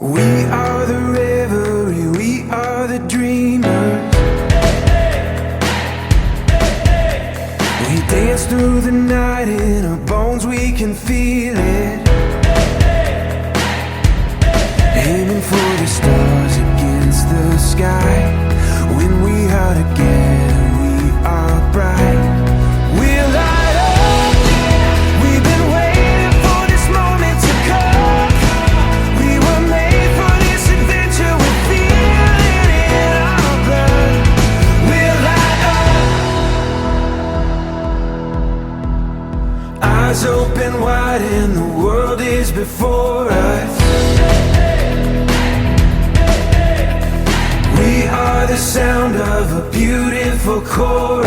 We are the revelry, we are the dreamers. We dance through the night, in our bones we can feel it. Aiming for the stars against the sky. When we are together, we are bright. We'll light up. We've been waiting for this moment to come. We were made for this adventure. We feel it in our blood. We'll light up. Eyes open wide and the world is before us. We are the sound of a beautiful chorus.